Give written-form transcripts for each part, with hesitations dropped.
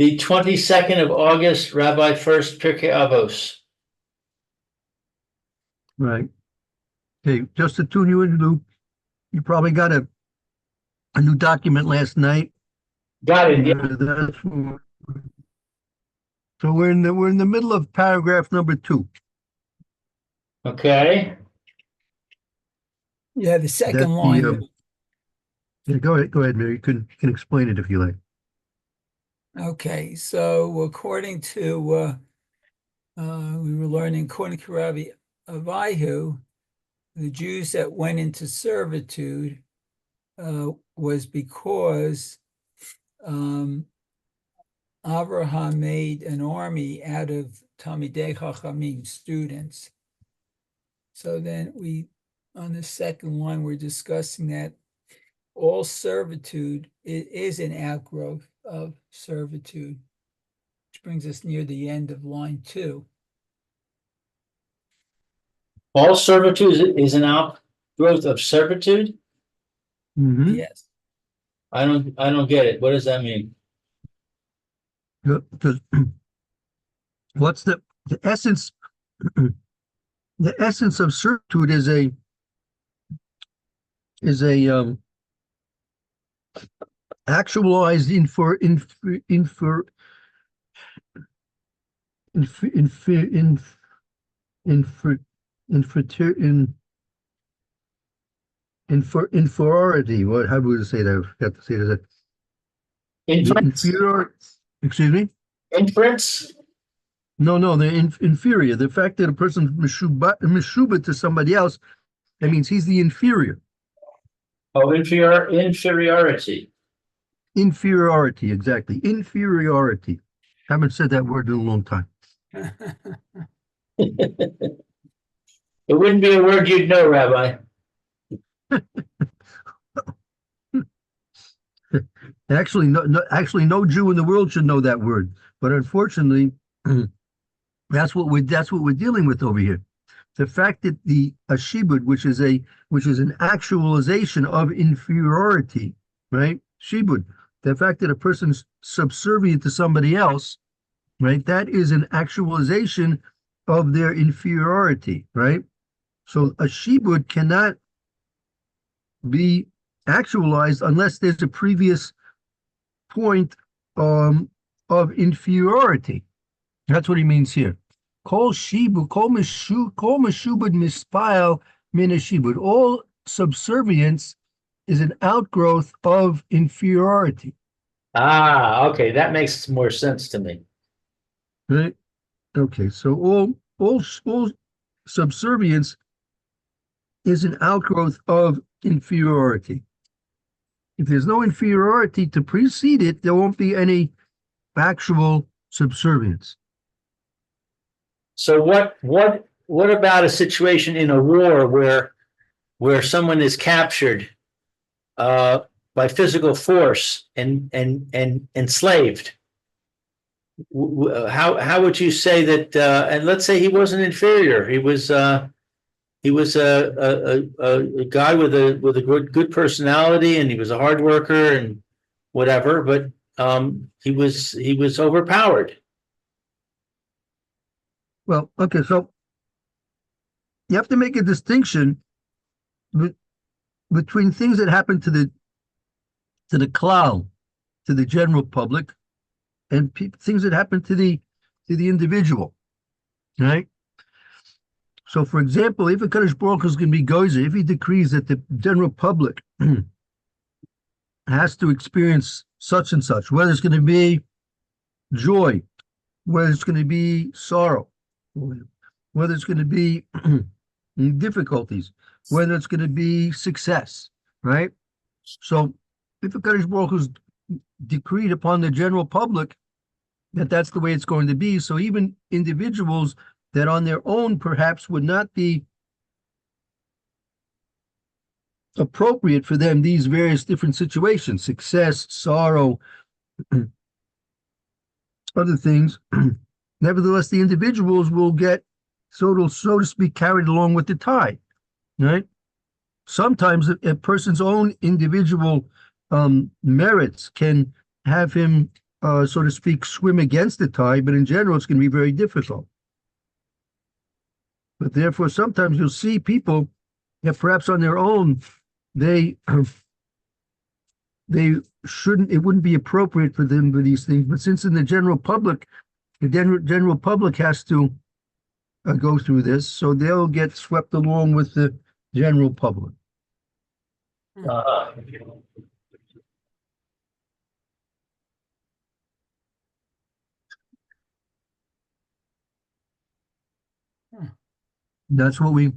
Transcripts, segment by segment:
The 22nd of August, Rabbi Furst, Pierke, Avos. Right. Okay, just to tune you in, Lou, you probably got a new document last night. Got it. Yeah. So we're in the middle of paragraph number 2. Okay. Yeah, the second That line. yeah, go ahead, Mary. You can explain it if you like. Okay, so according to we were learning, according to Rabbi Avihu, the Jews that went into servitude was because Abraham made an army out of Talmidei Chachamim, students. So then on the second line, we're discussing that all servitude is an outgrowth of servitude, which brings us near the end of line 2. All servitude is an outgrowth of servitude? Mm-hmm. Yes. I don't get it. What does that mean? Because what's the essence? The essence of servitude is a actualized inferiority. What? How would you say that? I have to say that. Inference? Inferior. Excuse me. Inference? No, the inferior. The fact that a person mishuba to somebody else, that means he's the inferior. Oh, inferiority. Inferiority, exactly. Inferiority. Haven't said that word in a long time. It wouldn't be a word you'd know, Rabbi. Actually, no Jew in the world should know that word. But unfortunately, that's what we're dealing with over here. The fact that the shibud, which is an actualization of inferiority, right? Shibud, the fact that a person's subservient to somebody else, right? That is an actualization of their inferiority, right? So a shibud cannot be actualized unless there's a previous point of inferiority. That's what he means here. Kol meshubad mispile min shibud. All subservience is an outgrowth of inferiority. Ah, okay, that makes more sense to me. Right? Okay, so all subservience is an outgrowth of inferiority. If there's no inferiority to precede it, there won't be any actual subservience. So what about a situation in a war where someone is captured by physical force and enslaved? How would you say that? And let's say he wasn't inferior. He was a guy with a good personality, and he was a hard worker and whatever. But he was overpowered. Well, okay, so you have to make a distinction between things that happen to the klal, to the general public, and things that happen to the individual, right? So, for example, if a Kadosh Baruch Hu is going to be gozer, if he decrees that the general public has to experience such and such, whether it's going to be joy, whether it's going to be sorrow, whether it's going to be difficulties, whether it's going to be success, right? So, if a Kadosh Baruch Hu is decreed upon the general public that that's the way it's going to be, so even individuals that on their own perhaps would not be appropriate for them, these various different situations, success, sorrow, other things, nevertheless, the individuals will get, so to speak, carried along with the tide, right? Sometimes a person's own individual merits can have him so to speak, swim against the tide, but in general, it's going to be very difficult. But therefore, sometimes you'll see people that perhaps on their own, they they shouldn't, it wouldn't be appropriate for them for these things. But since in the general public, the general public has to go through this, so they'll get swept along with the general public. Uh, That's what we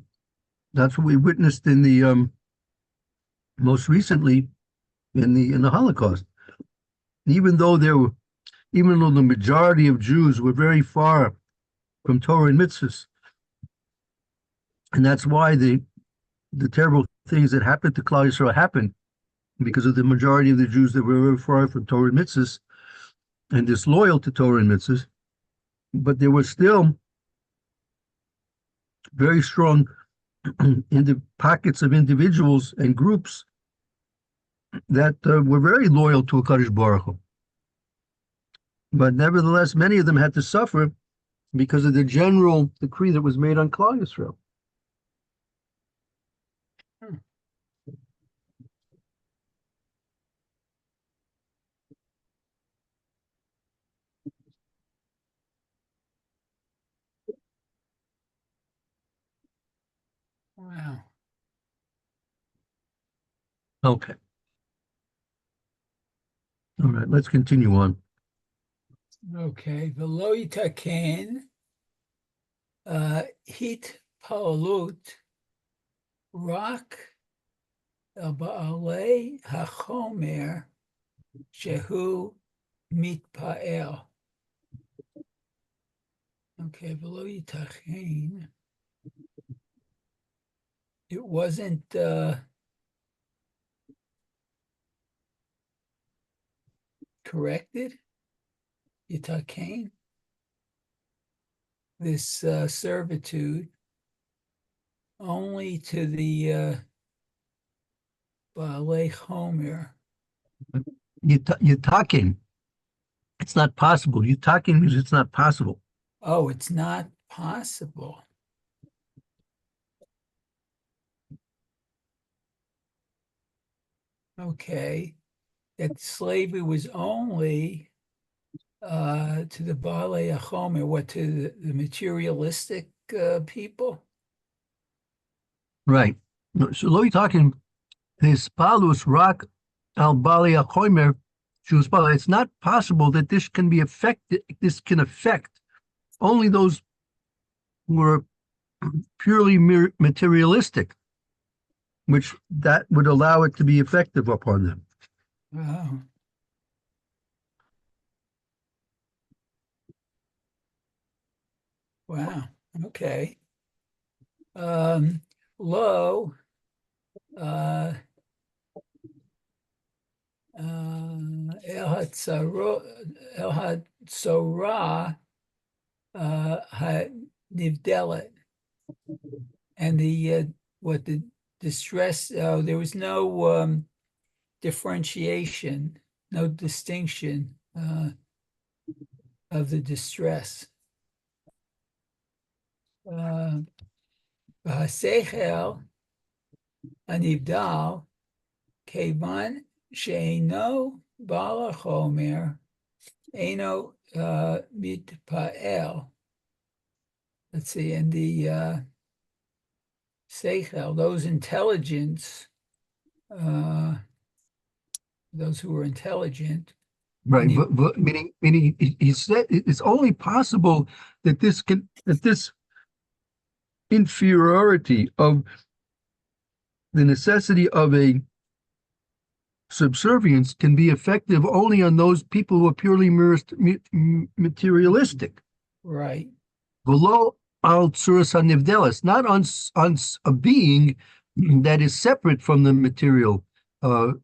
witnessed in the most recently in the Holocaust. Even though the majority of Jews were very far from Torah and mitzvahs, and that's why the terrible things that happened to Klal Yisrael happened, because of the majority of the Jews that were very far from Torah and mitzvahs and disloyal to Torah and mitzvahs. But there was still very strong in the pockets of individuals and groups that were very loyal to HaKadosh Baruch Hu. But nevertheless, many of them had to suffer because of the general decree that was made on Klal Yisrael. Wow. Okay. All right, let's continue on. Okay. V'lo yitaken hit palut rak ba'alei hachomer shehu mitpa'el. Okay. V'lo yitaken. It wasn't corrected, Yitaken, this servitude only to the Baalei Chomer. Yitaken. It's not possible. Yitaken means it's not possible. Oh, it's not possible. Okay, that slavery was only to the Baalei Chomer, what, to the materialistic people? Right. So lo Yitaken, this palus rak al bali achomer shus bala. It's not possible that this can be affected. This can affect only those who are purely materialistic, which that would allow it to be effective upon them. Oh. Wow. Okay. Lo El Hatzorah Nivdelet, and the what the distress. There was no differentiation, no distinction of the distress. Seichel Anivdal Kevan Sheino Balachomer Eno Mitpael. Let's see, and the Seichel, those intelligence, those who were intelligent. Right, meaning he said it's only possible that this inferiority of the necessity of a subservience can be effective only on those people who are purely materialistic. Right. Below al tsuras hanivdelis, not on a being that is separate from the material. Oh,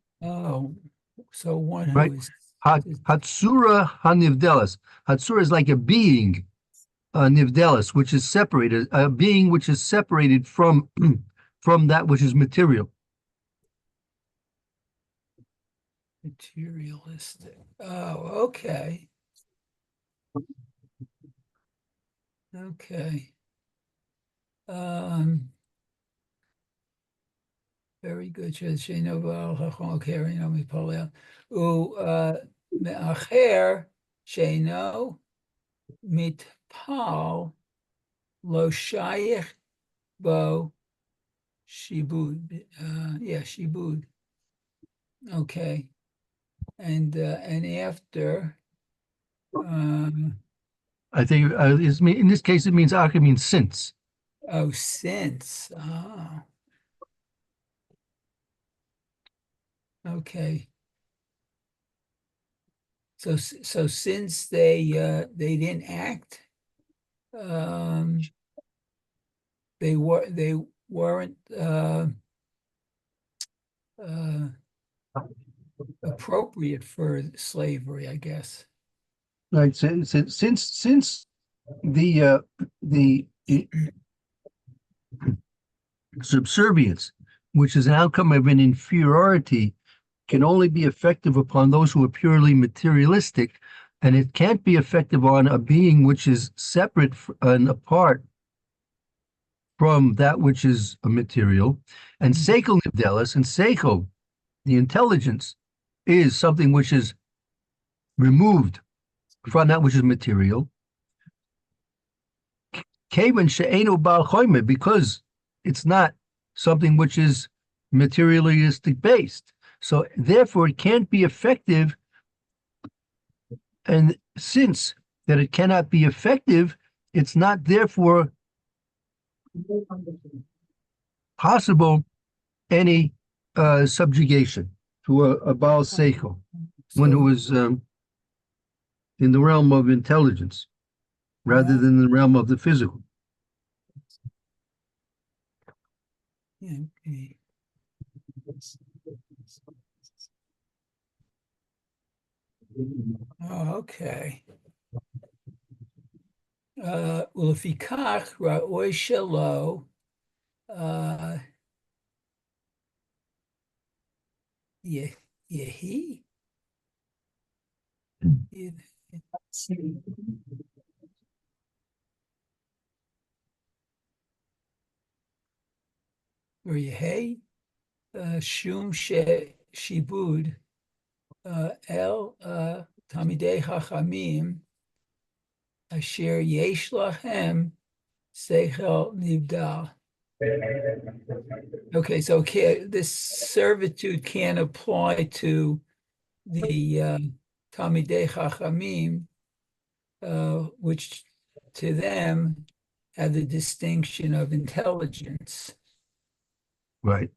so one who right? is Hatsura hanivdelis. Hatsura is like a being, nivdelis, which is separated, a being which is separated from from that which is material. Materialistic. Oh, okay. Okay. Very good. Sheino Baal Chacham Kerino Mipolel. Me'acher Sheino Mitpal Lo Shayich Bo Shibud. Yeah, Shibud. Okay. And after I think in this case it means Aka means since. oh, since. Ah, okay. So since they didn't act, they weren't uh, appropriate for slavery, I guess. Right. Since the subservience, which is an outcome of an inferiority, can only be effective upon those who are purely materialistic, and it can't be effective on a being which is separate and apart from that which is a material. And seichel nivdelis, and seichel, the intelligence, is something which is removed from that which is material. Kevan she'enu bal choime, because it's not something which is materialistic based. So therefore it can't be effective. And since that it cannot be effective, it's not therefore possible any subjugation to a Baal Seichel, one who is in the realm of intelligence rather than the realm of the physical. Yeah, okay. Oh, okay. ולפיכך ראוי שלא יהי or יהי שום שיבוד אל תלמידי חכמים אשר יש להם שכל נבדל. Okay, so this servitude can apply to the Talmidei Chachamim, which to them have the distinction of intelligence. Right.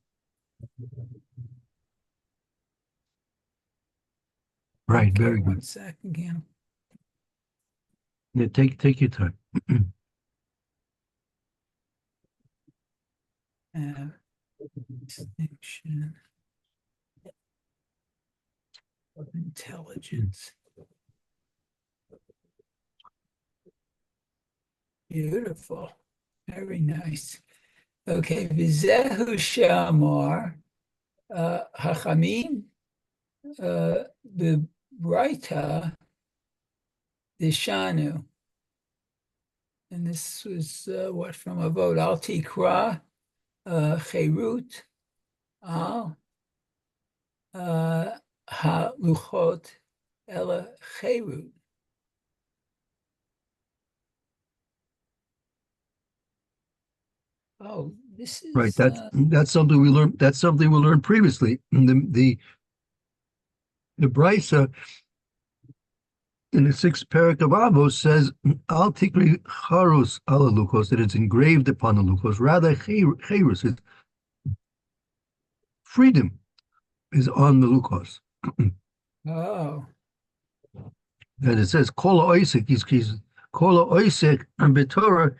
Right, Okay, very good. 1 second, Cam. Yeah, take your time. Distinction of intelligence. Beautiful. Very nice. Okay, Vizehu Shamar Hachamim Bebraita Dishanu. And this was what from a vote. Al Tikra Cherut Al Haluchot Ela Cherut. Oh, this is Right. That's something we learned. That's something we learned previously. The Brisa in the 6th parak of Avos says, "Al tikri charus ala lukos," that it's engraved upon the lukos. Rather, cherus is freedom is on the lukos. oh. And it says kola oisik. He's kola oisik, and b'Torah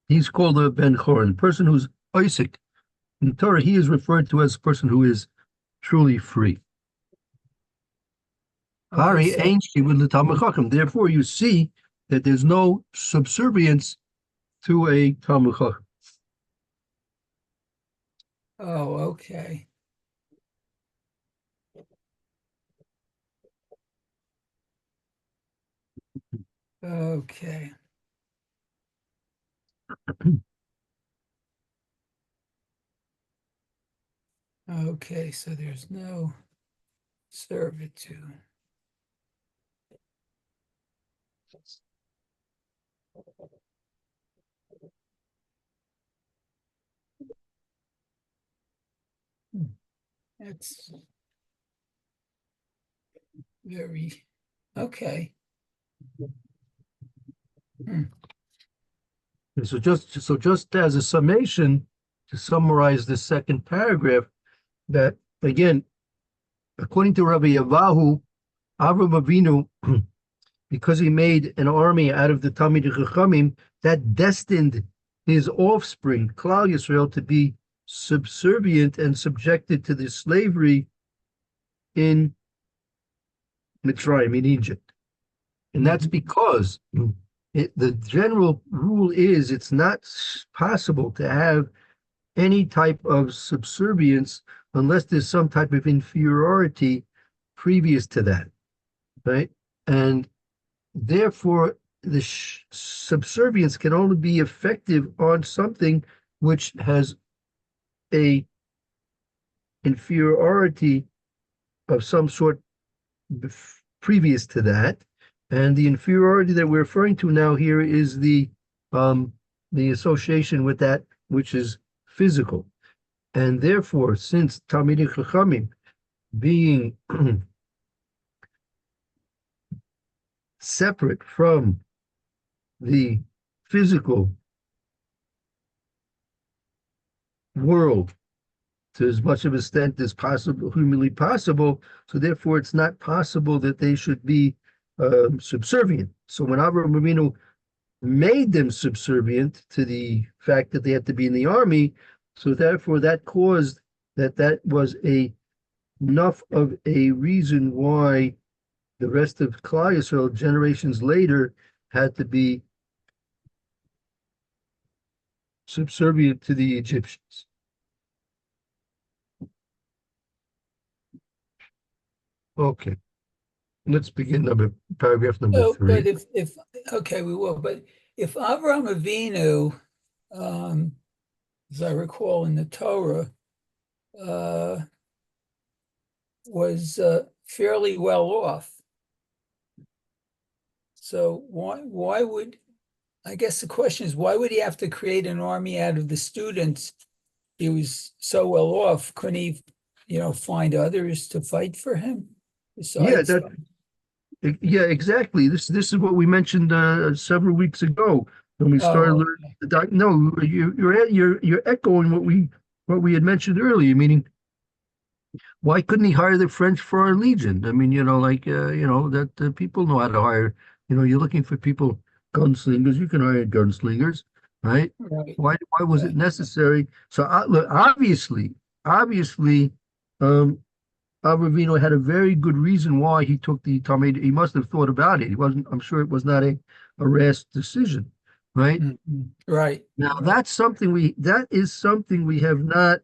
he's called a ben chorin. Person who's oisik in Torah, he is referred to as a person who is truly free. Okay, so, therefore, you see that there's no subservience to a Talmud Chacham. oh, okay. Okay. Okay, so there's no servitude. That's very, okay. And so just as a summation, to summarize the second paragraph, that again, according to Rabbi Yavahu, Avram Avinu, because he made an army out of the Talmidei Chachamim, that destined his offspring, Klal Yisrael, to be subservient and subjected to the slavery in Mitzrayim, in Egypt. And that's because the general rule is it's not possible to have any type of subservience unless there's some type of inferiority previous to that, right? And therefore, the subservience can only be effective on something which has a inferiority of some sort previous to that. And the inferiority that we're referring to now here is the association with that which is physical. And therefore, since Talmidei Chachamim being separate from the physical world to as much of extent as possible, humanly possible, so therefore it's not possible that they should be subservient. So when Avraham Avinu made them subservient to the fact that they had to be in the army, so therefore that caused that was enough of a reason why the rest of Klal Yisrael generations later had to be subservient to the Egyptians. Okay, let's begin paragraph number So, 3. but if okay, we will. But if Avraham Avinu, as I recall in the Torah, was fairly well off, so why would, I guess the question is, why would he have to create an army out of the students? He was so well off. Couldn't he, find others to fight for him? Besides, Yeah, exactly. This is what we mentioned several weeks ago when we started learning the doc. No, you're echoing what we had mentioned earlier. Meaning, why couldn't he hire the French Foreign Legion? I mean, that people know how to hire. You're looking for people, gunslingers. You can hire gunslingers, right? right. Why was it necessary? So look, obviously, Avram had a very good reason why he took the Talmud. He must have thought about it. He wasn't. I'm sure it was not a rash decision, right? Mm-hmm. Right. Now that is something we have not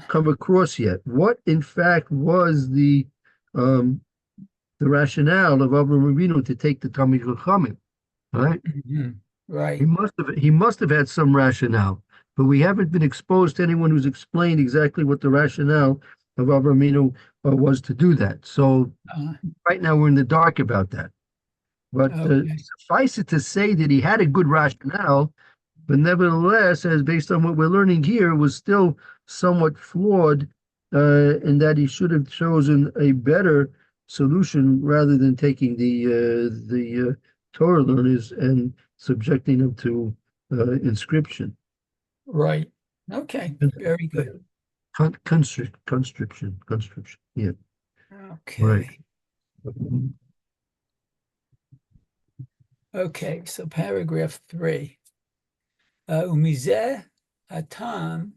come across yet. What in fact was the rationale of Avram Avinu to take the Talmid Chachamim, right? Mm-hmm. Right. He must have had some rationale, but we haven't been exposed to anyone who's explained exactly what the rationale of Avram Avinu was to do that. So right now we're in the dark about that. But suffice it to say that he had a good rationale, but nevertheless, as based on what we're learning here, was still somewhat flawed in that he should have chosen a better solution rather than taking the Torah learners and subjecting them to inscription. Right. Okay. Very good. Constriction. Yeah. Okay. Right. Okay. So paragraph 3. Umizeh hatam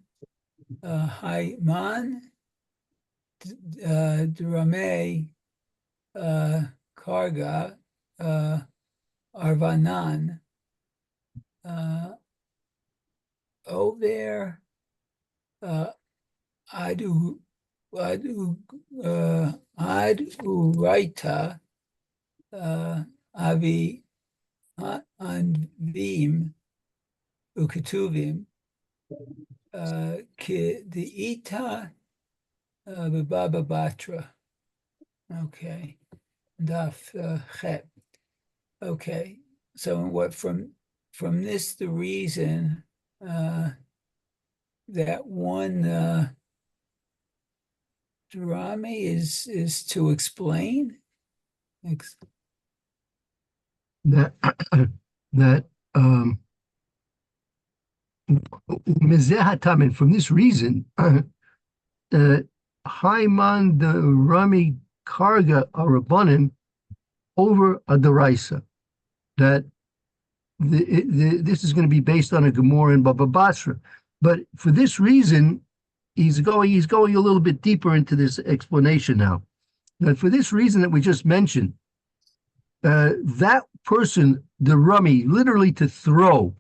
hayman drame karga arvanan over adu uraita avi anvim uketuvim ki the ita baba batra. Okay, daf chet. Okay, so what from this the reason that one drama is to explain that that and from this reason, Haiman the Rami Karga Arabanim over a Deraisa, that this is going to be based on a Gemara in Baba Basra. But for this reason, he's going a little bit deeper into this explanation now. That for this reason that we just mentioned, that person, the Rami, literally to throw,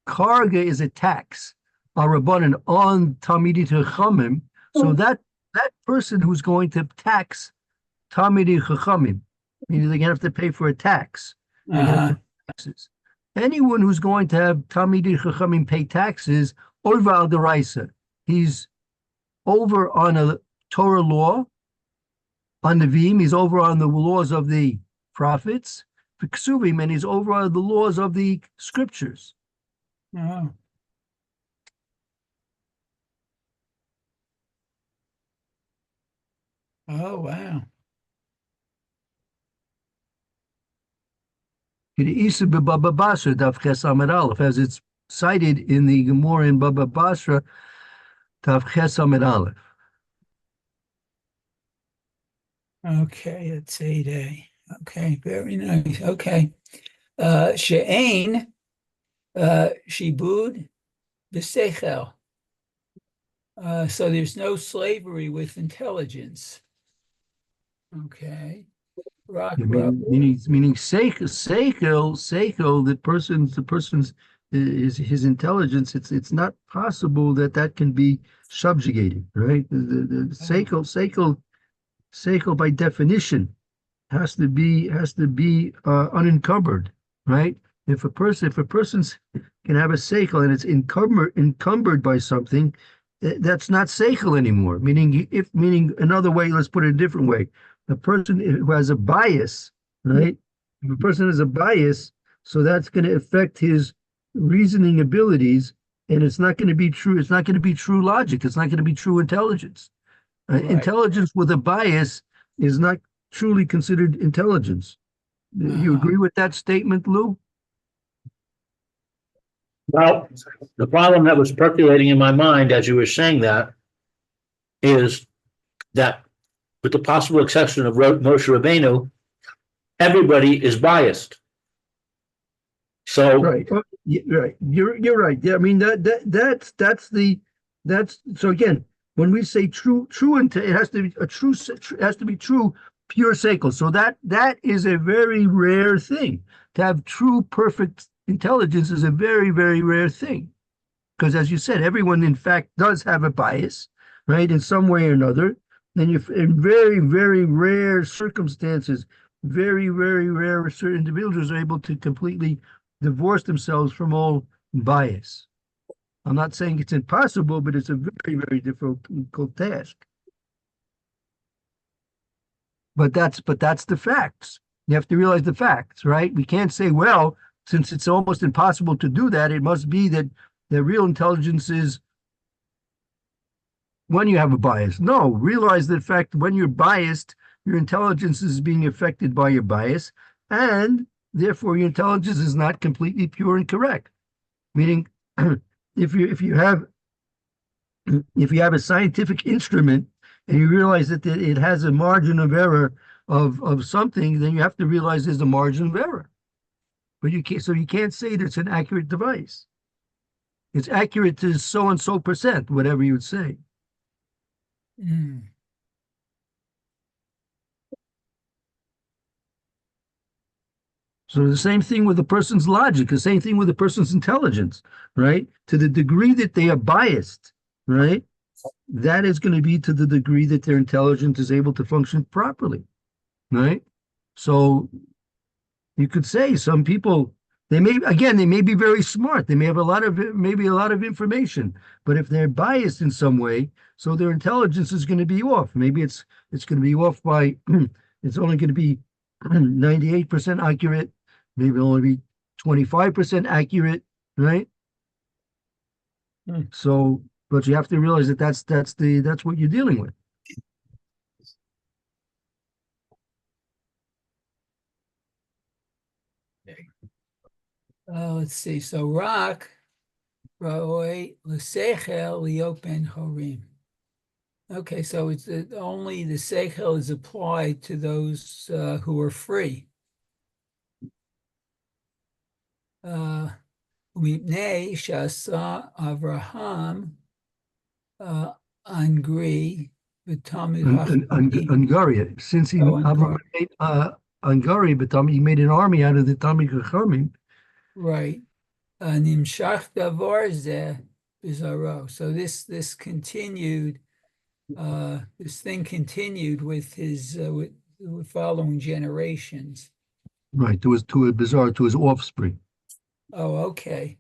Karga is a tax, Arabanan on Talmidei Chachamim. So that person who's going to tax Talmidei Chachamim, meaning they're going to have to pay for a tax. Taxes. Anyone who's going to have Talmidei Chachamim pay taxes, over al deraisa, he's over on a Torah law, on the Vim, he's over on the laws of the prophets, the Ksuvim, and he's over on the laws of the scriptures. Oh. Oh, wow. As it's cited in the Gemara in Baba Basra, Tav Ches Amid Aleph. Okay, it's 8A. Okay, very nice. Okay. She'ain shibud b'seichel. So there's no slavery with intelligence. Okay. Meaning seichel, the person's his intelligence. It's not possible that can be subjugated, right? The seichel by definition has to be unencumbered, right? If a person can have a seichel and it's encumbered by something, that's not seichel anymore. Meaning another way. Let's put it a different way. A person who has a bias, right? If a person has a bias, so that's going to affect his reasoning abilities, and it's not going to be true. It's not going to be true logic. It's not going to be true intelligence. Right. Intelligence with a bias is not truly considered intelligence. You agree with that statement, Lou? Well, the problem that was percolating in my mind as you were saying that is that, with the possible exception of Moshe Rabbeinu, everybody is biased. So right, right. You're right. Yeah, I mean that's so again, when we say true, it has to be true, pure seichel. So that is a very rare thing. To have true, perfect intelligence is a very, very rare thing, because as you said, everyone in fact does have a bias, right, in some way or another. Then you, in very, very rare circumstances, very, very rare, certain individuals are able to completely divorce themselves from all bias. I'm not saying it's impossible, but it's a very, very difficult task. But that's the facts. You have to realize the facts, right? We can't say, well, since it's almost impossible to do that, it must be that the real intelligence is when you have a bias. No, realize that, in fact, when you're biased, your intelligence is being affected by your bias, and therefore your intelligence is not completely pure and correct. Meaning, if you have a scientific instrument and you realize that it has a margin of error of something, then you have to realize there's a margin of error. But you can't say that it's an accurate device. It's accurate to so and so percent, whatever you would say. Mm. So the same thing with a person's logic, the same thing with a person's intelligence, right? To the degree that they are biased, right? That is going to be to the degree that their intelligence is able to function properly, right? So You could say some people, they may be very smart. They may have maybe a lot of information, but if they're biased in some way, so their intelligence is going to be off. Maybe it's going to be off by, it's only going to be 98% accurate, maybe it'll only be 25% accurate, right? So, but you have to realize that that's what you're dealing with. Let's see. So Rak, Roy, L'Seichel, Liopen, Chorim. Okay, so it's only the Seichel is applied to those who are free. Mipnei Shasa Avraham Angri V'Tamid Angaria, since he Avraham made Angari, but he made an army out of the Tamid Chachamim. Right. Nimshach Davar Zeh Bizarro. So this continued. This thing continued with his with following generations. Right, to his offspring. Oh, okay.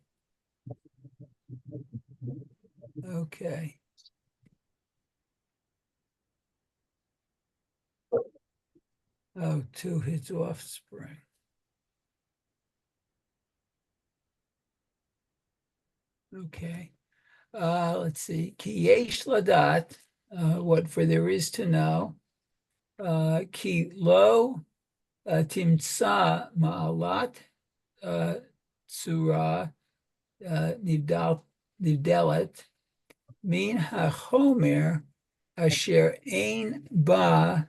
Okay. Oh, to his offspring. Okay. Let's see. Ki yesh ladat, what for there is to know. Ki lo timtsa ma'alat tzura nivdelet min hachomer asher ein ba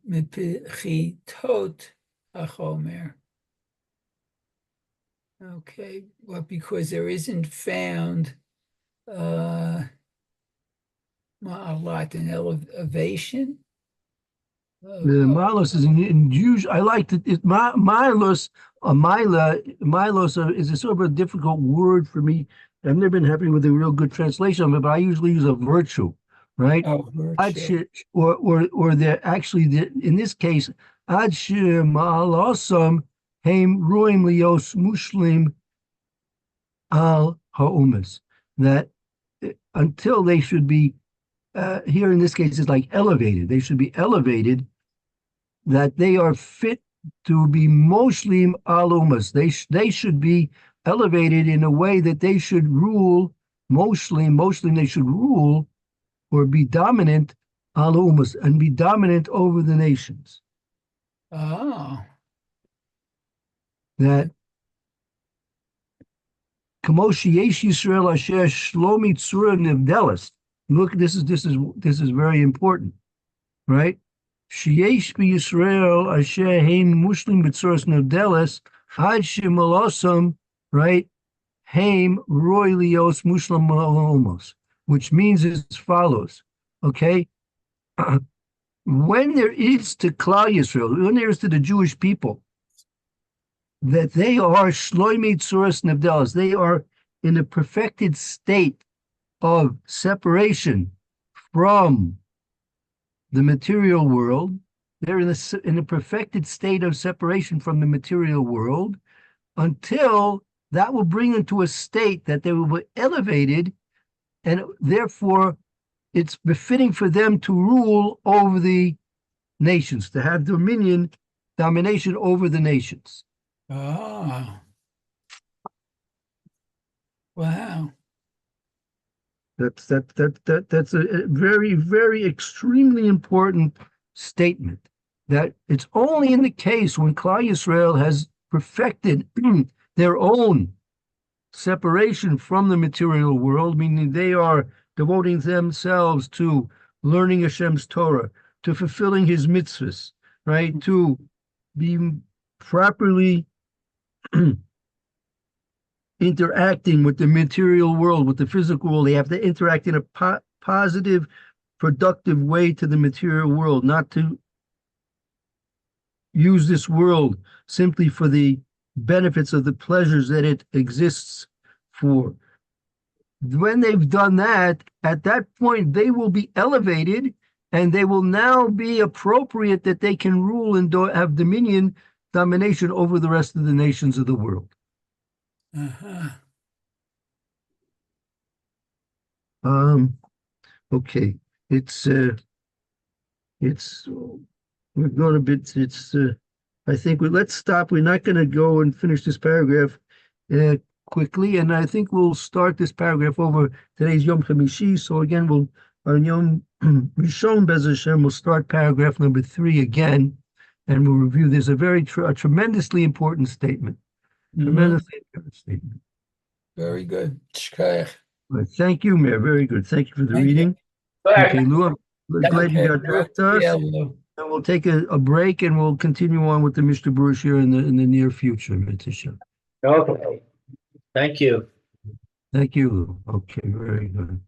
mipichitot hachomer. Okay, well, because there isn't found ma'alat, an elevation. The milos is in Jewish. I like it. Milos, milos is a sort of a difficult word for me. I've never been happy with a real good translation of it, but I usually use a virtue, right? Oh, virtue. Or they're actually in this case, ad ma'alosam heim ruim lios mushlim al ha'umas, that until they should be here in this case it's like elevated. They should be elevated, that they are fit to be moshlim al umas. They should be elevated in a way that they should rule moshlim. They should rule or be dominant al umas and be dominant over the nations. Oh. That Kamoshi Yesh Yisrael Asher Shlomi Tzura Nivdelis. Look, this is very important, right? Sheyesh Yisrael Asher Heim Muslim B'Tzuras Nivdelis Ad Shemalosam, right? Heim Roy Lios Muslim Malomos, which means as follows, okay? When there is to Klal Yisrael, when there is to the Jewish people, that they are shloimei tzuras nevdelas, they are in a perfected state of separation from the material world. They're in a perfected state of separation from the material world until that will bring them to a state that they will be elevated, and therefore it's befitting for them to rule over the nations, to have domination over the nations. Oh. Wow. That's a very, very extremely important statement, that it's only in the case when Klal Yisrael has perfected their own separation from the material world, meaning they are devoting themselves to learning Hashem's Torah, to fulfilling his mitzvahs, right? To be properly interacting with the material world, with the physical world. They have to interact in a positive, productive way to the material world, not to use this world simply for the benefits of the pleasures that it exists for. When they've done that, at that point, they will be elevated, and they will now be appropriate that they can rule and have dominion domination over the rest of the nations of the world. Uh-huh. Okay, we're going a bit, I think let's stop. We're not going to go and finish this paragraph quickly, and I think we'll start this paragraph over today's Yom Chamishi. So again, on Yom Rishon Bez Hashem, we'll start paragraph number 3 again, and we'll review. There's a tremendously important statement. Mhm. Tremendously important statement. Very good. Shkoyach. Well, thank you, Mayor. Very good. Thank you for the Thank you. reading. Okay, Lou, I'm glad you Okay, got back to us. yeah, Lou. And we'll take a break and we'll continue on with the Mr. Bruce here in the near future, Mitzvah. Okay. Thank you. Thank you, Lou. Okay, very good.